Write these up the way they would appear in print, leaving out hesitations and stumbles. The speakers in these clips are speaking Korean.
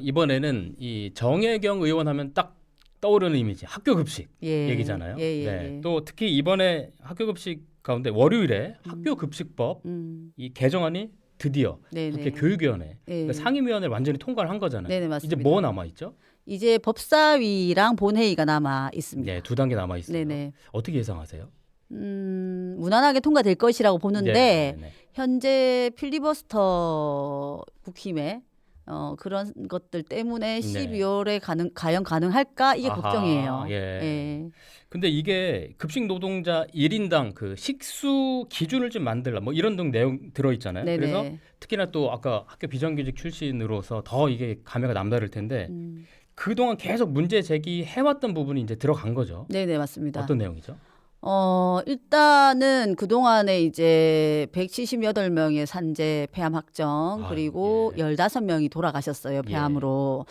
이번에는 이 정혜경 의원 하면 딱 떠오르는 이미지 학교 급식 예. 얘기잖아요. 예. 네. 또 특히 이번에 학교 급식 가운데 월요일에 학교 급식법 이 개정안이 드디어 국회 교육위원회 그러니까 상임위원회를 완전히 통과를 한 거잖아요. 네네, 맞습니다. 이제 뭐 남아 있죠? 이제 법사위랑 본회의가 남아 있습니다. 네, 2단계 남아 있어요. 네네. 어떻게 예상하세요? 무난하게 통과될 것이라고 보는데 네네. 현재 필리버스터 국힘에 그런 것들 때문에 12월에 과연 가능할까 이게 걱정이에요. 예. 근데 이게 급식 노동자 1인당 그 식수 기준을 좀 만들라 뭐 이런 등 내용 들어 있잖아요. 네네. 그래서 특히나 또 아까 학교 비정규직 출신으로서 더 이게 감회가 남다를 텐데 그동안 계속 문제 제기해왔던 부분이 이제 들어간 거죠. 네네, 맞습니다. 어떤 내용이죠? 일단은 그동안에 이제 178명의 산재 폐암 확정 그리고 15명이 돌아가셨어요. 폐암으로.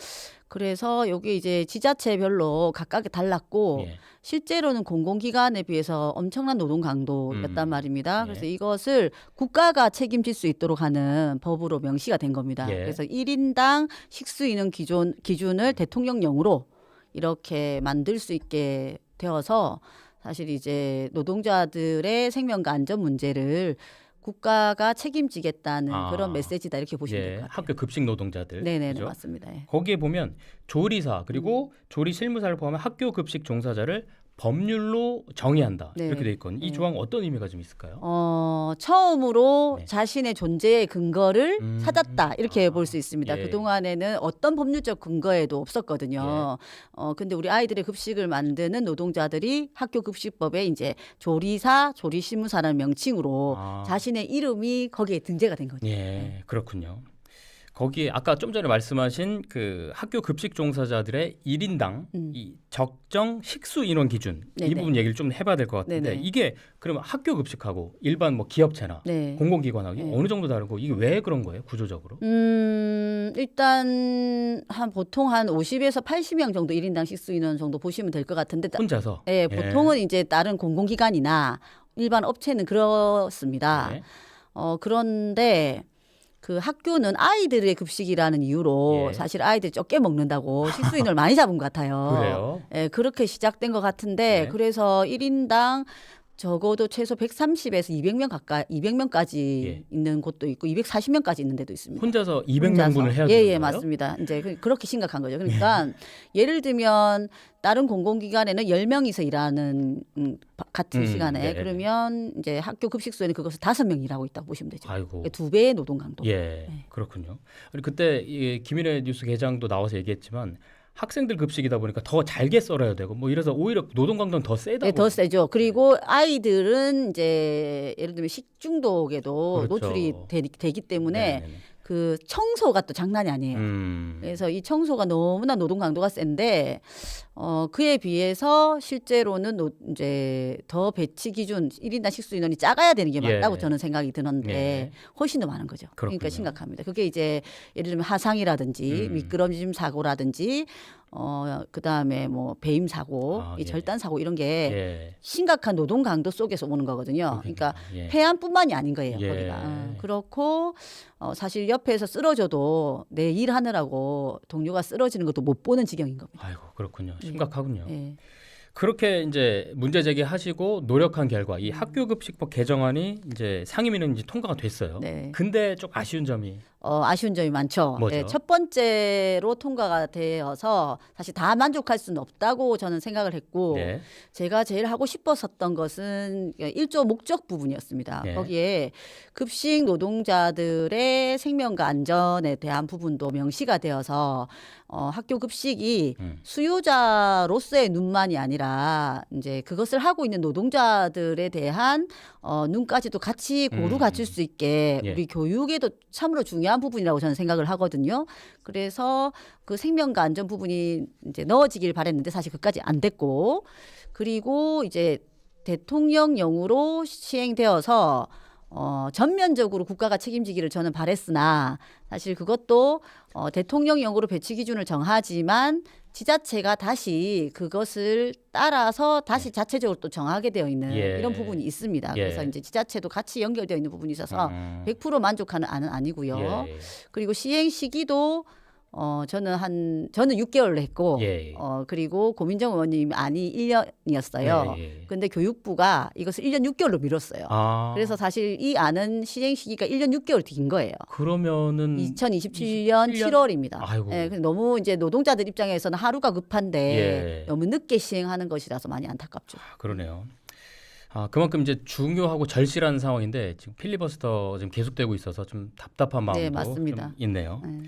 그래서 여기 이제 지자체별로 각각에 달랐고 실제로는 공공기관에 비해서 엄청난 노동 강도였단 말입니다. 그래서 이것을 국가가 책임질 수 있도록 하는 법으로 명시가 된 겁니다. 그래서 1인당 식수인원 기준을 대통령령으로 이렇게 만들 수 있게 되어서 사실 이제 노동자들의 생명과 안전 문제를 국가가 책임지겠다는 그런 메시지다 이렇게 보시면 될 것 같아요. 학교 급식 노동자들. 네네, 그죠? 맞습니다. 거기에 보면 조리사 그리고 조리 실무사를 포함한 학교 급식 종사자를 법률로 정의한다 이렇게 돼 있거든요. 이 조항 어떤 의미가 좀 있을까요? 처음으로 자신의 존재의 근거를 찾았다 이렇게 볼 수 있습니다. 그동안에는 어떤 법률적 근거에도 없었거든요. 근데 우리 아이들의 급식을 만드는 노동자들이 학교 급식법에 이제 조리사, 조리실무사라는 명칭으로 자신의 이름이 거기에 등재가 된 거죠. 그렇군요. 거기에 아까 좀 전에 말씀하신 그 학교 급식 종사자들의 1인당 이 적정 식수 인원 기준 이 부분 얘기를 좀 해봐야 될 것 같은데 이게 그러면 학교 급식하고 일반 뭐 기업체나 공공기관하고 어느 정도 다르고 이게 왜 그런 거예요 구조적으로? 일단 보통 한 50에서 80명 정도 1인당 식수 인원 정도 보시면 될 것 같은데 혼자서? 보통은 이제 다른 공공기관이나 일반 업체는 그렇습니다. 그런데 그 학교는 아이들의 급식이라는 이유로 사실 아이들이 적게 먹는다고 식수인을 많이 잡은 것 같아요. 그래요? 그렇게 시작된 것 같은데 그래서 1인당 적어도 최소 130에서 200명까지 있는 곳도 있고 240명까지 있는 데도 있습니다. 혼자서 200명분을 해야 되는 거예요? 맞습니다. 이제 그렇게 심각한 거죠. 그러니까 예를 들면 다른 공공기관에는 10명이서 일하는 같은 시간에 그러면 이제 학교 급식소에는 그것을 5명 일하고 있다고 보시면 되죠. 아이고. 2배의 노동 강도. 그렇군요. 그때 김인혜 뉴스 계장도 나와서 얘기했지만 학생들 급식이다 보니까 더 잘게 썰어야 되고 뭐 이래서 오히려 노동 강도는 더 세다고. 더 세죠. 그리고 아이들은 이제 예를 들면 식중독에도 노출이 되기 때문에 그 청소가 또 장난이 아니에요. 그래서 이 청소가 너무나 노동 강도가 센데 그에 비해서 실제로는 이제 더 배치 기준 1인당 식수 인원이 작아야 되는 게 맞다고 저는 생각이 드는데 훨씬 더 많은 거죠. 그러니까 심각합니다. 그게 이제 예를 들면 하상이라든지 미끄럼짐 사고라든지 그다음에 뭐 배임 사고, 이 절단 사고 이런 게 심각한 노동 강도 속에서 오는 거거든요. 그러니까 폐암뿐만이 아닌 거예요. 거기가. 그렇고 사실 옆에서 쓰러져도 내 일하느라고 동료가 쓰러지는 것도 못 보는 지경인 겁니다. 아이고 그렇군요. 심각하군요. 그렇게 이제 문제 제기하시고 노력한 결과 이 학교급식법 개정안이 이제 상임위는 이제 통과가 됐어요. 근데 좀 아쉬운 점이 아쉬운 점이 많죠. 첫 번째로 통과가 되어서 사실 다 만족할 수는 없다고 저는 생각을 했고 제가 제일 하고 싶었었던 것은 1조 목적 부분이었습니다. 거기에 급식 노동자들의 생명과 안전에 대한 부분도 명시가 되어서 학교 급식이 수요자로서의 눈만이 아니라 이제 그것을 하고 있는 노동자들에 대한 눈까지도 같이 고루 갖출 수 있게 우리 교육에도 참으로 중요한 부분이라고 저는 생각을 하거든요. 그래서 그 생명과 안전 부분이 이제 넣어지길 바랬는데 사실 그까지 안 됐고 그리고 이제 대통령령으로 시행되어서 전면적으로 국가가 책임지기를 저는 바랬으나 사실 그것도 대통령령으로 배치 기준을 정하지만 지자체가 다시 그것을 따라서 다시 자체적으로 또 정하게 되어 있는 이런 부분이 있습니다. 그래서 이제 지자체도 같이 연결되어 있는 부분이 있어서 100% 만족하는 안은 아니고요. 그리고 시행 시기도 저는 6개월을 했고 예. 그리고 고민정 의원님 안이 1년이었어요. 예. 근데 교육부가 이것을 1년 6개월로 미뤘어요. 그래서 사실 이 안은 시행 시기가 1년 6개월 뒤인 거예요. 그러면은 2027년 7월입니다. 아이고. 예, 너무 이제 노동자들 입장에서는 하루가 급한데 예. 너무 늦게 시행하는 것이라서 많이 안타깝죠. 그러네요. 그만큼 이제 중요하고 절실한 상황인데 지금 필리버스터 지금 계속되고 있어서 좀 답답한 마음도 네, 맞습니다. 좀 있네요. 네.